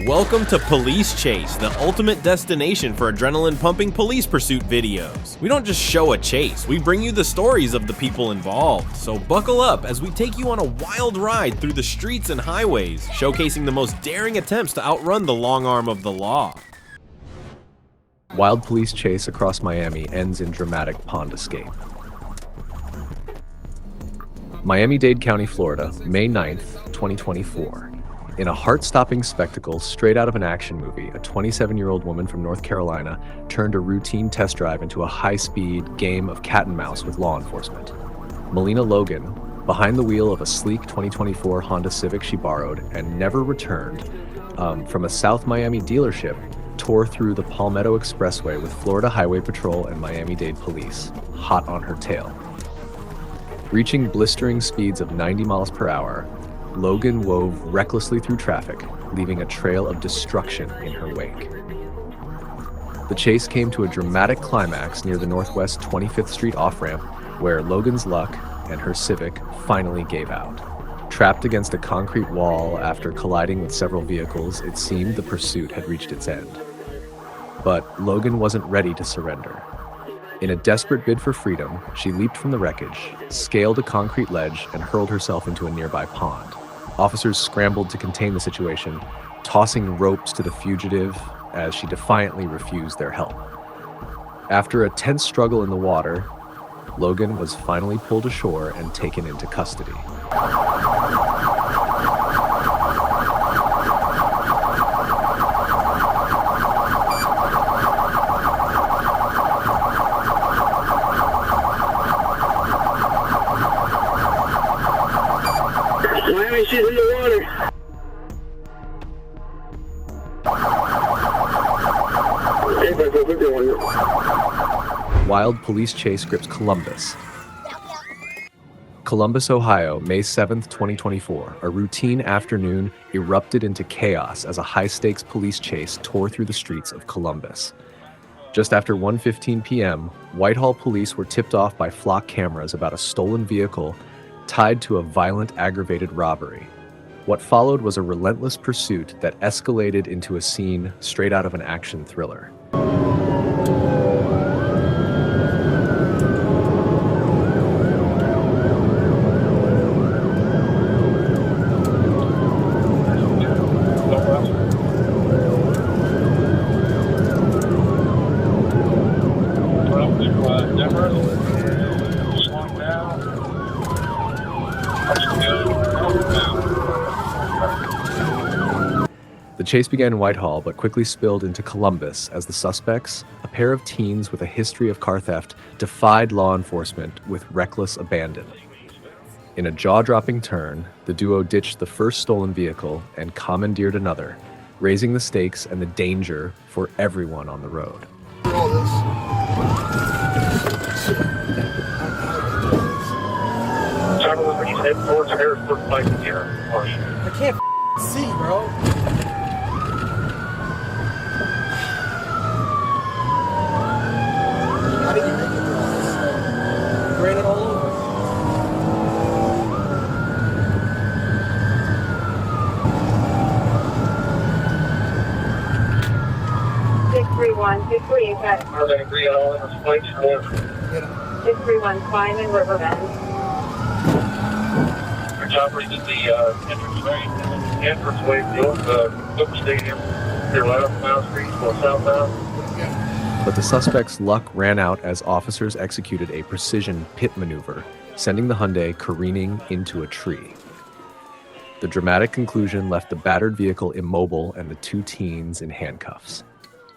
Welcome to Police Chase, the ultimate destination for adrenaline-pumping police pursuit videos. We don't just show a chase, we bring you the stories of the people involved. So buckle up as we take you on a wild ride through the streets and highways, showcasing the most daring attempts to outrun the long arm of the law. Wild police chase across Miami ends in dramatic pond escape. Miami-Dade County, Florida, May 9th, 2024. In a heart-stopping spectacle straight out of an action movie, a 27-year-old woman from North Carolina turned a routine test drive into a high-speed game of cat and mouse with law enforcement. Melina Logan, behind the wheel of a sleek 2024 Honda Civic she borrowed and never returned from a South Miami dealership, tore through the Palmetto Expressway with Florida Highway Patrol and Miami-Dade Police, hot on her tail. Reaching blistering speeds of 90 miles per hour, Logan wove recklessly through traffic, leaving a trail of destruction in her wake. The chase came to a dramatic climax near the Northwest 25th Street off-ramp, where Logan's luck and her Civic finally gave out. Trapped against a concrete wall after colliding with several vehicles, it seemed the pursuit had reached its end. But Logan wasn't ready to surrender. In a desperate bid for freedom, she leaped from the wreckage, scaled a concrete ledge, and hurled herself into a nearby pond. Officers scrambled to contain the situation, tossing ropes to the fugitive as she defiantly refused their help. After a tense struggle in the water, Logan was finally pulled ashore and taken into custody. She's in the water. Wild police chase grips Columbus. Columbus, Ohio, May 7th, 2024. A routine afternoon erupted into chaos as a high-stakes police chase tore through the streets of Columbus. Just after 1:15 p.m., Whitehall police were tipped off by flock cameras about a stolen vehicle tied to a violent aggravated robbery. What followed was a relentless pursuit that escalated into a scene straight out of an action thriller. The chase began in Whitehall, but quickly spilled into Columbus as the suspects, a pair of teens with a history of car theft, defied law enforcement with reckless abandon. In a jaw-dropping turn, the duo ditched the first stolen vehicle and commandeered another, raising the stakes and the danger for everyone on the road. I can't see, bro. How did you make it to this? You ran it all over. Six three, okay. Are they agree on all in this place? 631 in Riverbend. Your chopper did the entranceway to the Cook Stadium. Your left, Mount Street, or southbound. But the suspect's luck ran out as officers executed a precision pit maneuver, sending the Hyundai careening into a tree. The dramatic conclusion left the battered vehicle immobile and the two teens in handcuffs.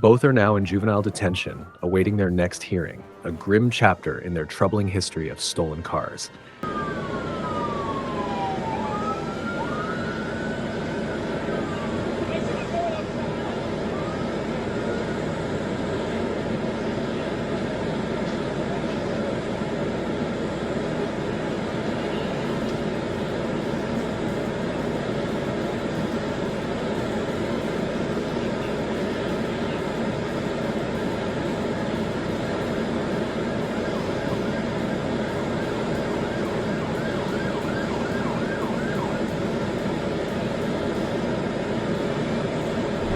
Both are now in juvenile detention, awaiting their next hearing, a grim chapter in their troubling history of stolen cars.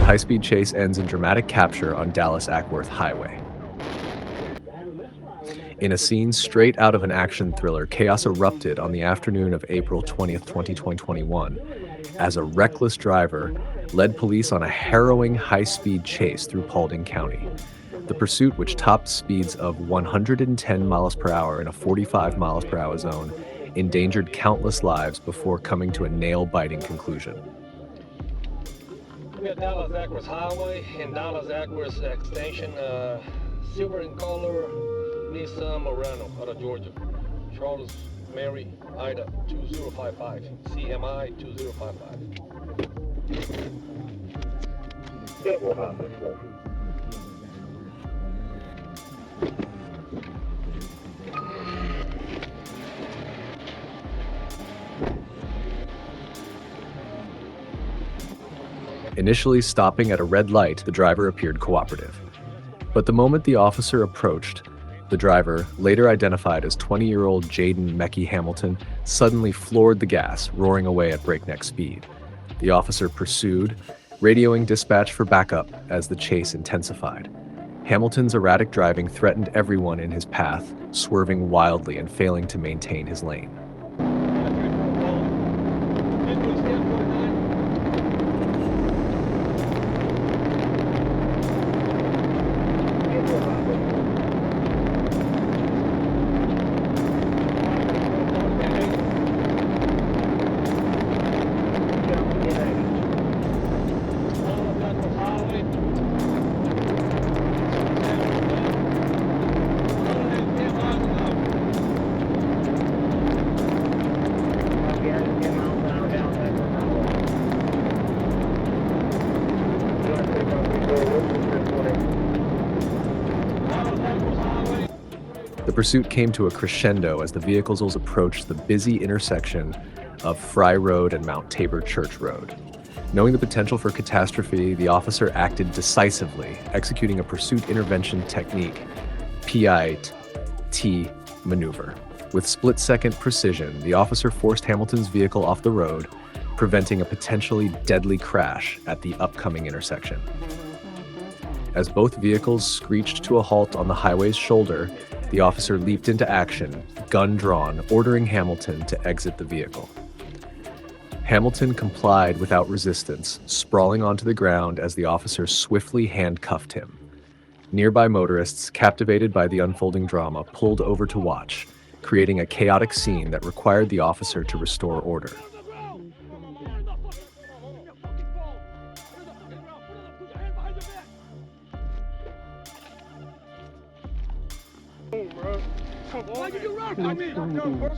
high-speed chase ends in dramatic capture on Dallas-Ackworth Highway. In a scene straight out of an action thriller, chaos erupted on the afternoon of April 20th, 2021, as a reckless driver led police on a harrowing high-speed chase through Paulding County. The pursuit, which topped speeds of 110 miles per hour in a 45 miles per hour zone, endangered countless lives before coming to a nail-biting conclusion. We are Dallas-Ackworth Highway and Dallas-Ackworth Extension, silver in color, Nissan Murano out of Georgia. Charles Mary Ida 2055, CMI 2055. Initially stopping at a red light, the driver appeared cooperative. But the moment the officer approached, the driver, later identified as 20-year-old Jaden Mecky Hamilton, suddenly floored the gas, roaring away at breakneck speed. The officer pursued, radioing dispatch for backup as the chase intensified. Hamilton's erratic driving threatened everyone in his path, swerving wildly and failing to maintain his lane. The pursuit came to a crescendo as the vehicles approached the busy intersection of Fry Road and Mount Tabor Church Road. Knowing the potential for catastrophe, the officer acted decisively, executing a pursuit intervention technique, PIT maneuver. With split-second precision, the officer forced Hamilton's vehicle off the road, preventing a potentially deadly crash at the upcoming intersection. As both vehicles screeched to a halt on the highway's shoulder, the officer leaped into action, gun drawn, ordering Hamilton to exit the vehicle. Hamilton complied without resistance, sprawling onto the ground as the officer swiftly handcuffed him. Nearby motorists, captivated by the unfolding drama, pulled over to watch, creating a chaotic scene that required the officer to restore order. Why did you run from me?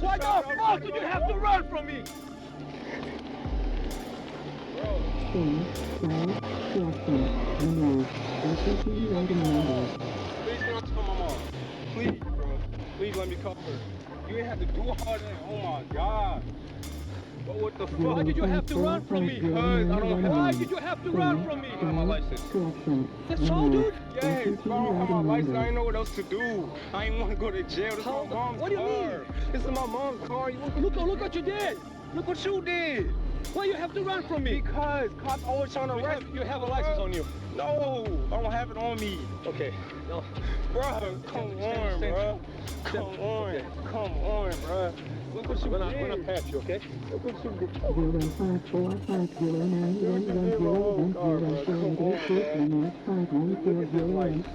Why the fuck did you have to run from me? Please don't tell my mom. Please, bro. Please let me call her. You ain't have to do all that. Oh my God. But what the fuck? Why did you have to run from me? Why did you have to run from me? My license. That's all, dude? Yeah, bro, I don't have my license. I ain't know what else to do. I ain't want to go to jail. This is my mom's car. What do you mean? This is my mom's car. Look what you did. Look what you did. Why you have to run from me? Because cops always trying to arrest you. You have a license on you. No, I don't have it on me. Okay. No. Bro, come on, bro. Come on. Okay. Come on, bro. Look what you did. I'm gonna pat you, okay? Look what you did. I'm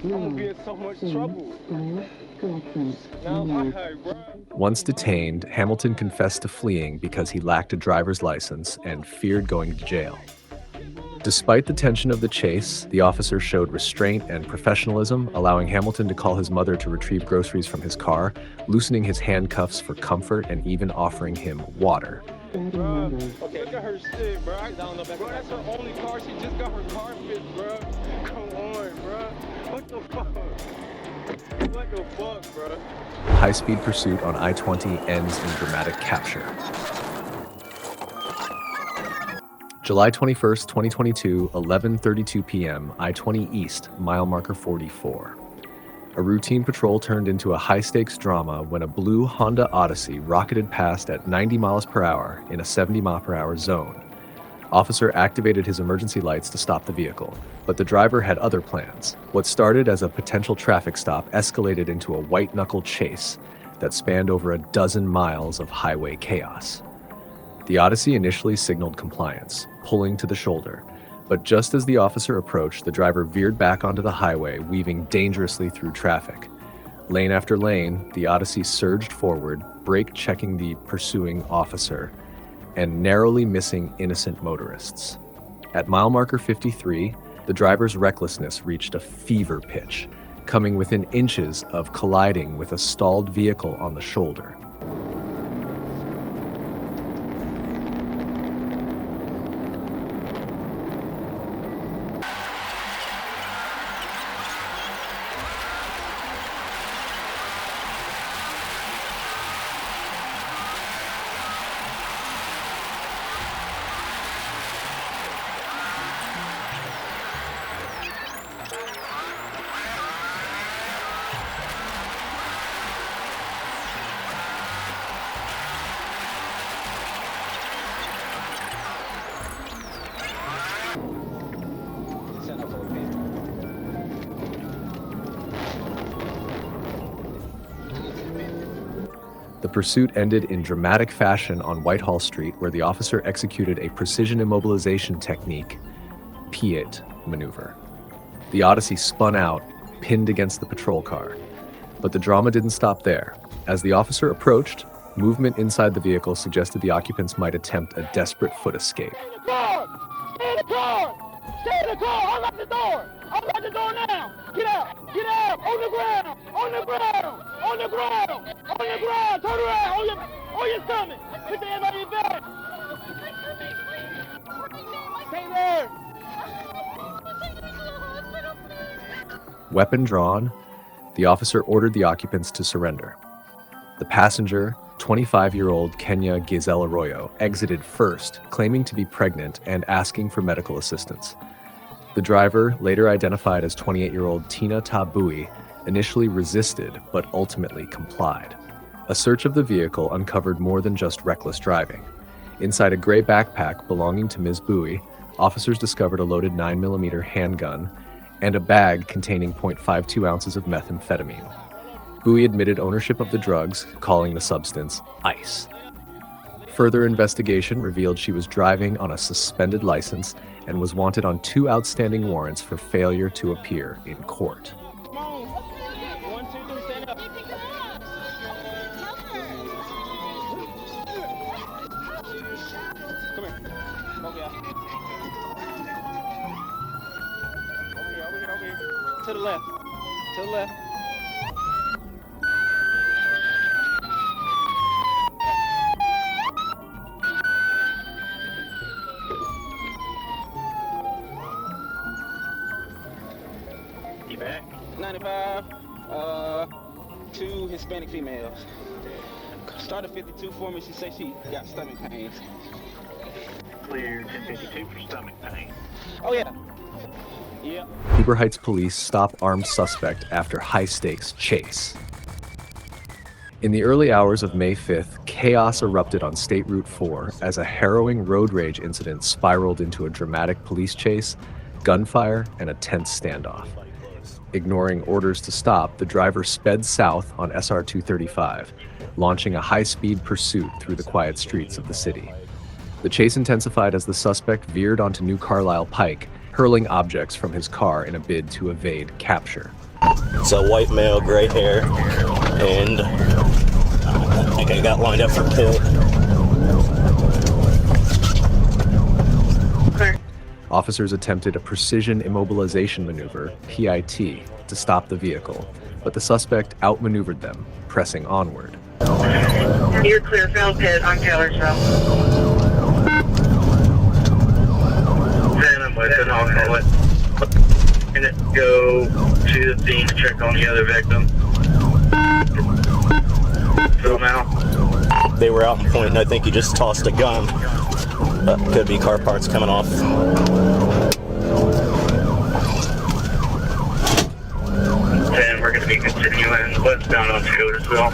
gonna be in so much trouble. Once detained, Hamilton confessed to fleeing because he lacked a driver's license and feared going to jail. Despite the tension of the chase, the officer showed restraint and professionalism, allowing Hamilton to call his mother to retrieve groceries from his car, loosening his handcuffs for comfort, and even offering him water. Bro, okay, look at her shit, bro. Bro, that's her only car. She just got her car fixed, bro. Come on, bro. What the fuck? What the fuck, bro? High-speed pursuit on I-20 ends in dramatic capture. July 21st, 2022, 11:32 p.m., I-20 East, mile marker 44. A routine patrol turned into a high-stakes drama when a blue Honda Odyssey rocketed past at 90 miles per hour in a 70 mile per hour zone. Officer activated his emergency lights to stop the vehicle, but the driver had other plans. What started as a potential traffic stop escalated into a white-knuckle chase that spanned over a dozen miles of highway chaos. The Odyssey initially signaled compliance, pulling to the shoulder, but just as the officer approached, the driver veered back onto the highway, weaving dangerously through traffic. Lane after lane, the Odyssey surged forward, brake-checking the pursuing officer and narrowly missing innocent motorists. At mile marker 53, the driver's recklessness reached a fever pitch, coming within inches of colliding with a stalled vehicle on the shoulder. The pursuit ended in dramatic fashion on Whitehall Street, where the officer executed a precision immobilization technique, Piet maneuver. The Odyssey spun out, pinned against the patrol car. But the drama didn't stop there. As the officer approached, movement inside the vehicle suggested the occupants might attempt a desperate foot escape. Stay in the car! Stay in the car! Stay in the car! Unlock the door! Unlock the door now! Get out! Get out! On the ground! On the ground! On the ground! On the ground! Turn around! On your stomach! Put your hand on your back! Stay there! Weapon drawn, the officer ordered the occupants to surrender. The passenger, 25-year-old Kenya Giselle Arroyo, exited first, claiming to be pregnant and asking for medical assistance. The driver, later identified as 28-year-old Tina Tabui, initially resisted but ultimately complied. A search of the vehicle uncovered more than just reckless driving. Inside a gray backpack belonging to Ms. Bowie, officers discovered a loaded 9mm handgun and a bag containing 0.52 ounces of methamphetamine. Bowie admitted ownership of the drugs, calling the substance ice. Further investigation revealed she was driving on a suspended license and was wanted on 2 outstanding warrants for failure to appear in court. Come on! 1, 2, 3, stand up! Come here. Over here. Over here. To the left. To the left. You back? 95, 2 Hispanic females. Started 52 for me. She said she got stomach pains. Clear 1052 for stomach pain. Oh yeah. Yeah. Heber Heights police stop armed suspect after high-stakes chase. In the early hours of May 5th, chaos erupted on State Route 4 as a harrowing road rage incident spiraled into a dramatic police chase, gunfire, and a tense standoff. Ignoring orders to stop, the driver sped south on SR 235, launching a high-speed pursuit through the quiet streets of the city. The chase intensified as the suspect veered onto New Carlisle Pike, hurling objects from his car in a bid to evade capture. It's a white male, gray hair, and I think I got lined up for Pitt. Officers attempted a precision immobilization maneuver, PIT, to stop the vehicle, but the suspect outmaneuvered them, pressing onward. You're clear, Phil Pitt on Taylorsville. Phantom, I said I'll call it. And it go to the scene to check on the other victim. Phil now. They were out in point, and I think he just tossed a gun. Could be car parts coming off. And we're going to be continuing westbound on Taylorsville.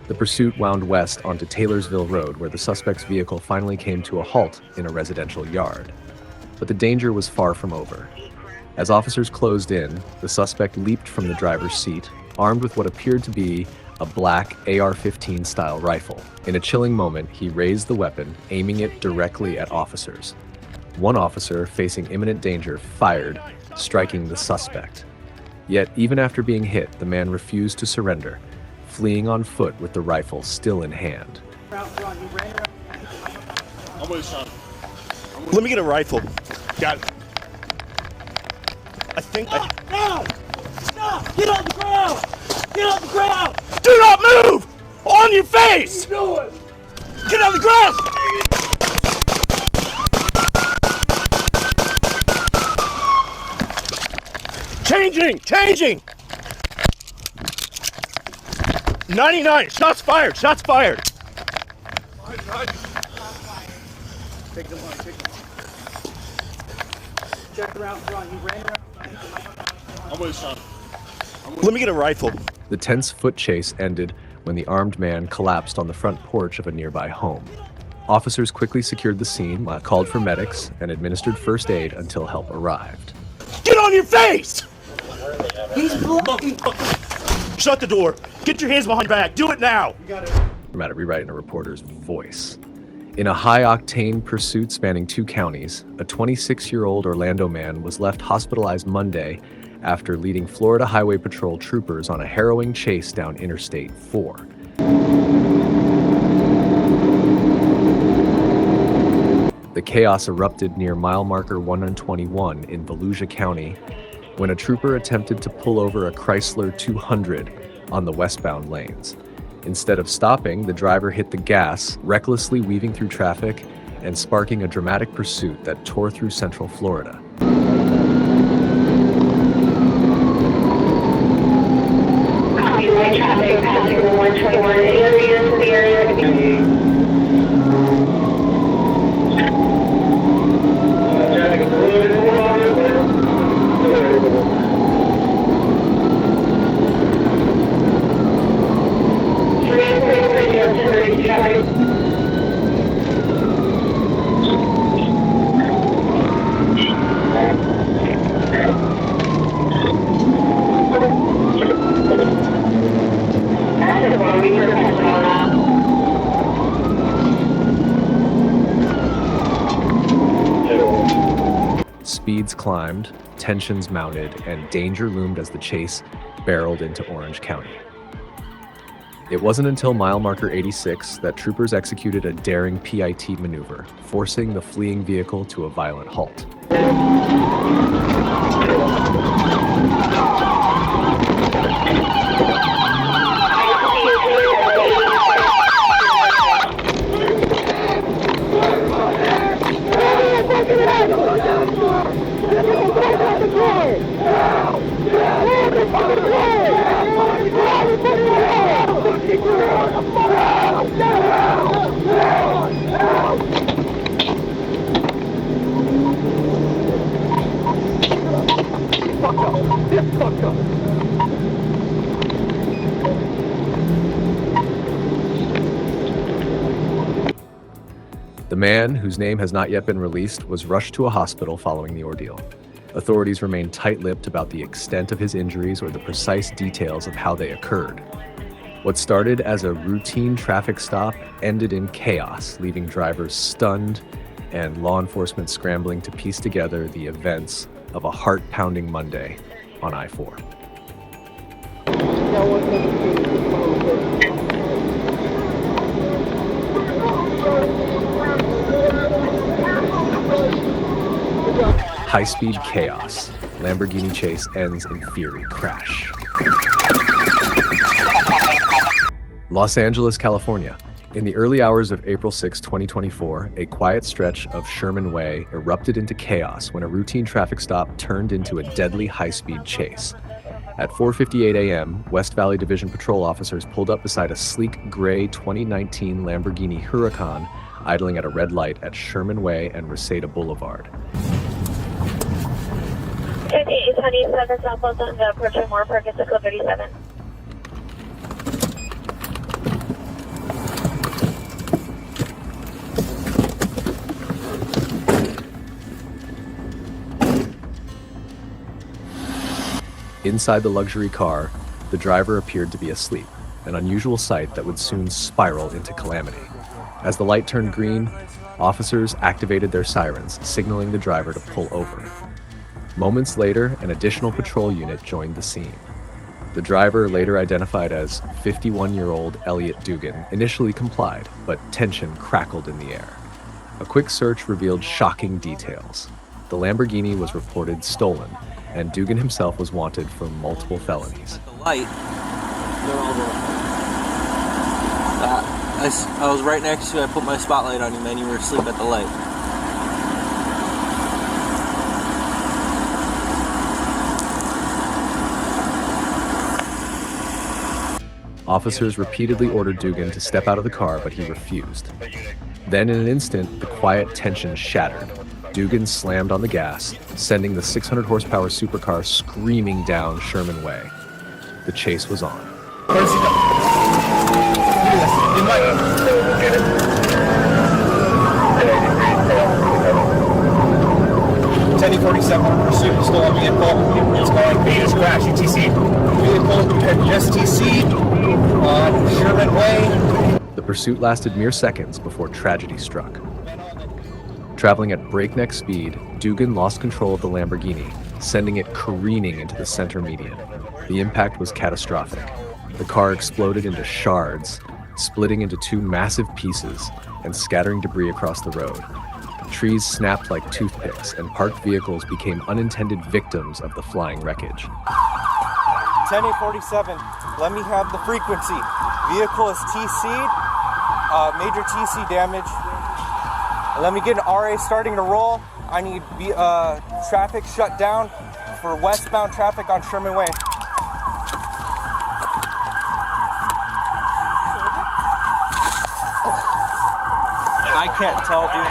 The pursuit wound west onto Taylorsville Road, where the suspect's vehicle finally came to a halt in a residential yard. But the danger was far from over. As officers closed in, the suspect leaped from the driver's seat, armed with what appeared to be a black AR-15 style rifle. In a chilling moment, he raised the weapon, aiming it directly at officers. One officer, facing imminent danger, fired, striking the suspect. Yet, even after being hit, the man refused to surrender, fleeing on foot with the rifle still in hand. Let me get a rifle. Got it. I think Stop! Get on the ground! Get on the ground! Do not move! On your face! What are you doing? Get on the ground! Changing! 99! Shots fired! Take the one. Check around front. You ran around. Let me get a rifle. The tense foot chase ended when the armed man collapsed on the front porch of a nearby home. Officers quickly secured the scene, called for medics, and administered first aid until help arrived. Get on your face! He's blocking. Shut the door. Get your hands behind your back. Do it now. Dramatic rewrite in a reporter's voice. In a high-octane pursuit spanning 2 counties, a 26-year-old Orlando man was left hospitalized Monday after leading Florida Highway Patrol troopers on a harrowing chase down Interstate 4. The chaos erupted near mile marker 121 in Volusia County when a trooper attempted to pull over a Chrysler 200 on the westbound lanes. Instead of stopping, the driver hit the gas, recklessly weaving through traffic and sparking a dramatic pursuit that tore through central Florida. Traffic passing the 121 area to the area. Speeds climbed, tensions mounted, and danger loomed as the chase barreled into Orange County. It wasn't until mile marker 86 that troopers executed a daring PIT maneuver, forcing the fleeing vehicle to a violent halt. The man, whose name has not yet been released, was rushed to a hospital following the ordeal. Authorities remain tight-lipped about the extent of his injuries or the precise details of how they occurred. What started as a routine traffic stop ended in chaos, leaving drivers stunned and law enforcement scrambling to piece together the events of a heart-pounding Monday on I-4. High-speed chaos. Lamborghini chase ends in fiery crash. Los Angeles, California. In the early hours of April 6, 2024, a quiet stretch of Sherman Way erupted into chaos when a routine traffic stop turned into a deadly high-speed chase. At 4:58 a.m., West Valley Division patrol officers pulled up beside a sleek gray 2019 Lamborghini Huracan idling at a red light at Sherman Way and Reseda Boulevard. 5827 Southwest on the approaching Moore Park at 37. Inside the luxury car, the driver appeared to be asleep, an unusual sight that would soon spiral into calamity. As the light turned green, officers activated their sirens, signaling the driver to pull over. Moments later, an additional patrol unit joined the scene. The driver, later identified as 51-year-old Elliot Dugan, initially complied, but tension crackled in the air. A quick search revealed shocking details. The Lamborghini was reported stolen, and Dugan himself was wanted for multiple felonies. The light, they're all going. I was right next to you. I put my spotlight on you, man. You were asleep at the light. Officers repeatedly ordered Dugan to step out of the car, but he refused. Then, in an instant, the quiet tension shattered. Dugan slammed on the gas, sending the 600-horsepower supercar screaming down Sherman Way. The chase was on. Where's he going? 1047 pursuit, stolen vehicle. It's going Venus crash, ETC. Vehicle STC on Sherman Way. The pursuit lasted mere seconds before tragedy struck. Traveling at breakneck speed, Dugan lost control of the Lamborghini, sending it careening into the center median. The impact was catastrophic. The car exploded into shards, splitting into two massive pieces and scattering debris across the road. Trees snapped like toothpicks, and parked vehicles became unintended victims of the flying wreckage. 10847, let me have the frequency. Vehicle is TC'd, major TC damage. Let me get an RA starting to roll. I need traffic shut down for westbound traffic on Sherman Way. I can't tell, dude.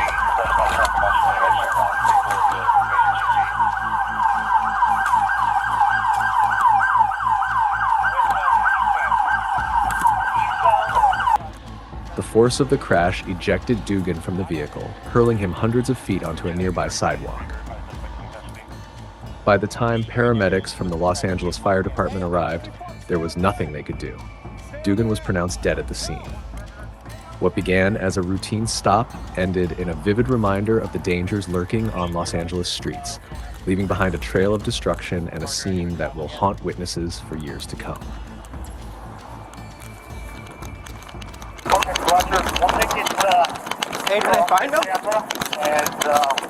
The force of the crash ejected Dugan from the vehicle, hurling him hundreds of feet onto a nearby sidewalk. By the time paramedics from the Los Angeles Fire Department arrived, there was nothing they could do. Dugan was pronounced dead at the scene. What began as a routine stop ended in a vivid reminder of the dangers lurking on Los Angeles streets, leaving behind a trail of destruction and a scene that will haunt witnesses for years to come. Hey, did I find him? And, oh.